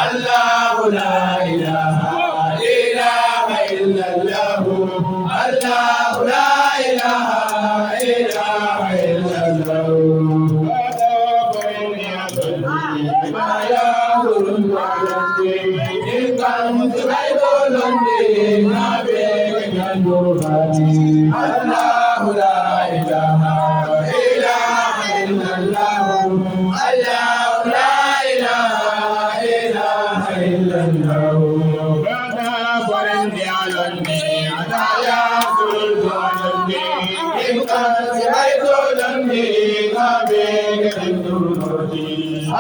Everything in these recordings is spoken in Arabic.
الله لا إله إلا الله الله لا إله إلا الله ما يقول إن كنت غير الله لا إله إلا الله الله لا إله إلا الله الله لا إله إلا الله الله لا إله إلا الله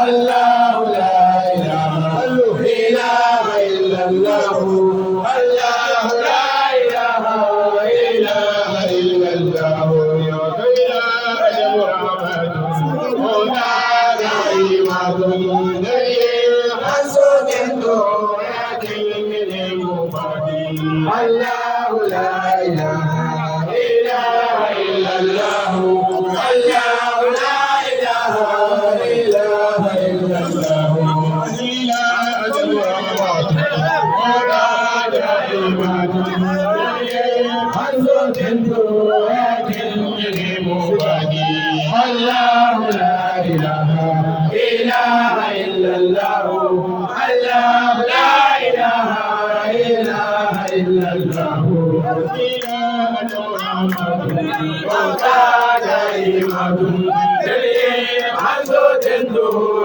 الله لا إله إلا الله الله لا إله إلا الله الله لا إله إلا الله الله لا إله إلا الله الله لا إله إلا الله الله لا إله إلا الله لا إله إلا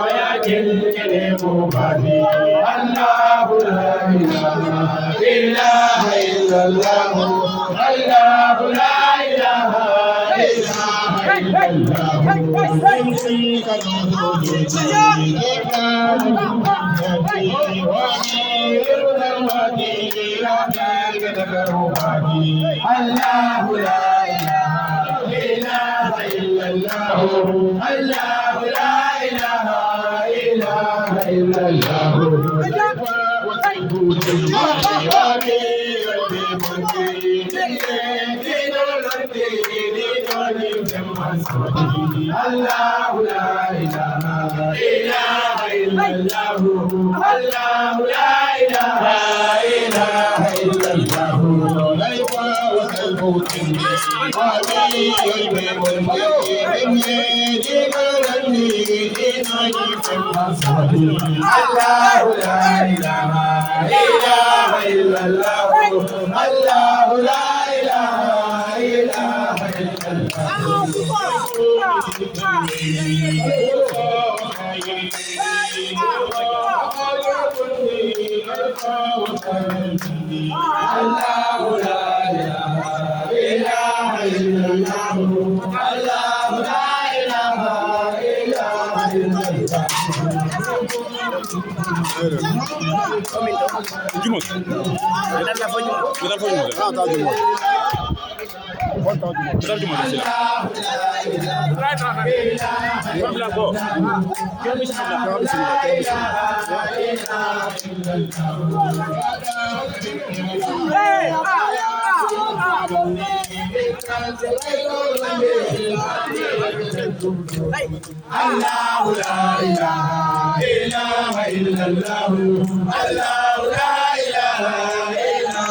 الله الله لا إله إلا الله الله لا إله إلا الله الله لا إله إلا الله الله لا إله إلا الله الله لا إله إلا الله لا إله إلا الله الله لا إله إلا Jumot. Medal fo jumot. Ah, ta jumot. Medal jumot sila. Kabla ko. Kami sila. الله لا إله إلا الله الله لا إله إلا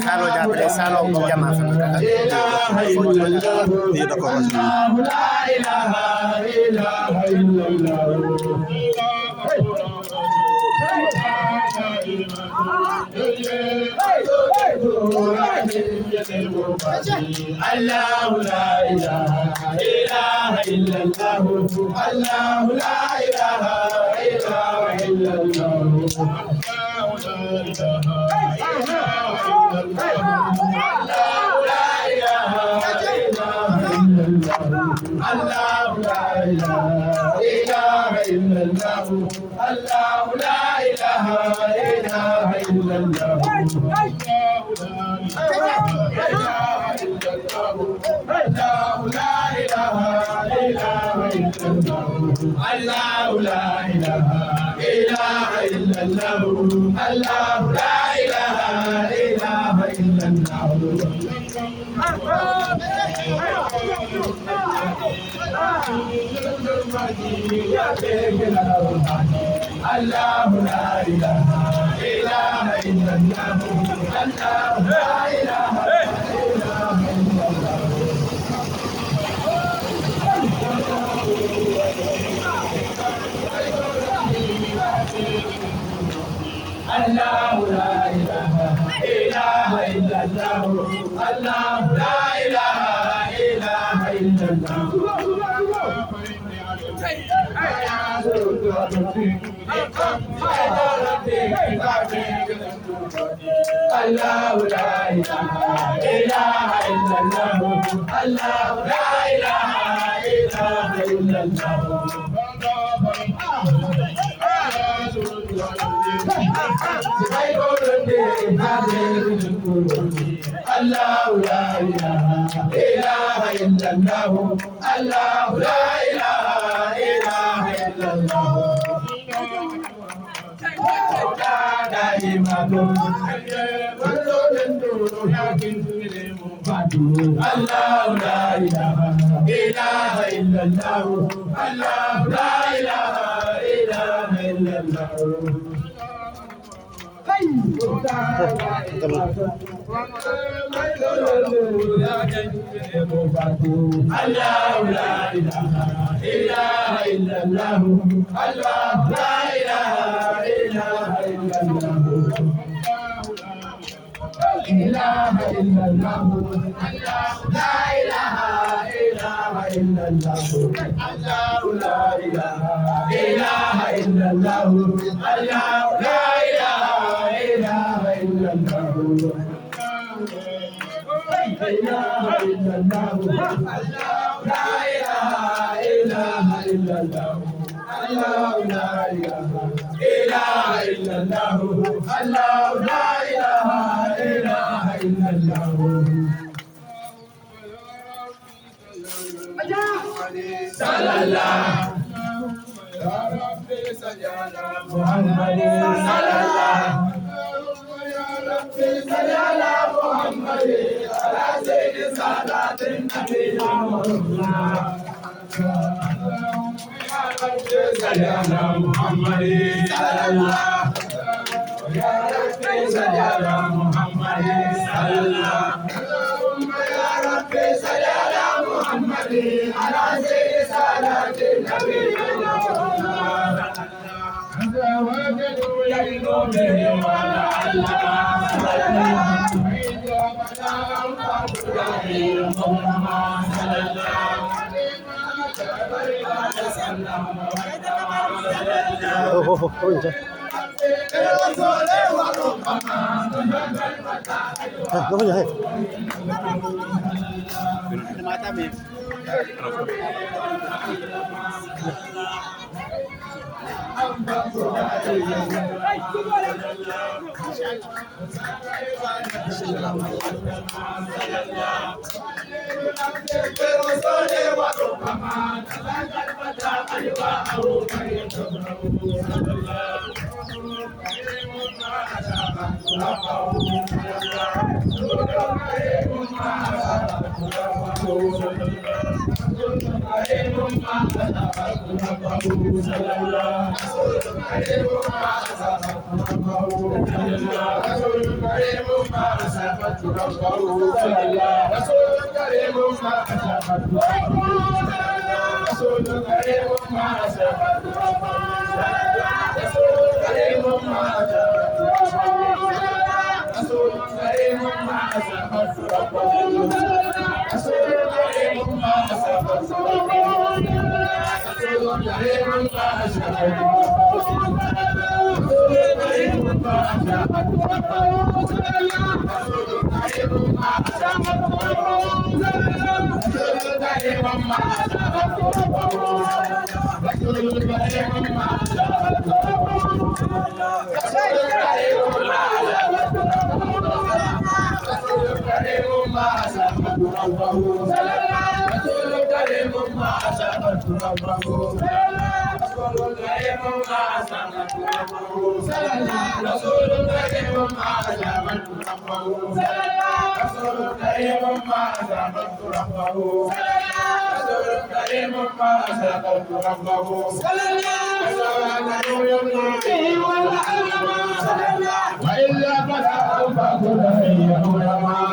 Kalau dapat salon jamaah fana Dia d'accord mas. الله لا إله إلا الله الله لا إله إلا الله الله لا إله إلا الله الله لا إله إلا الله الله لا إله إلا الله الله لا إله إلا الله الله لا إله إلا الله الله لا إله إلا الله الله لا إله إلا الله الله لا إله إلا الله الله لا إله إلا الله الله لا إله إلا الله الله لا إله إلا الله الله لا إله إلا الله الله لا إله إلا الله دائما الله لا إله إلا الله الله لا إله إلا الله الله لا إله إلا الله الله لا إله إلا الله إله إلا الله لا إله إلا الله الله لا إله إلا الله الله لا إله إلا الله إله إلا الله لا إله إلا الله الله لا إله إلا الله الله لا إله إلا الله صلى الله يا ربي سجانا محمد صلى الله يا ربي سجانا محمد على سيد سادات النبي محمد سجانا محمد صلى الله يا ربي سجانا محمد صلى الله يا ربي سجانا محمد على سيد سادات النبي محمد وجدوا يلقونه وعلى وإلا فلا أوفى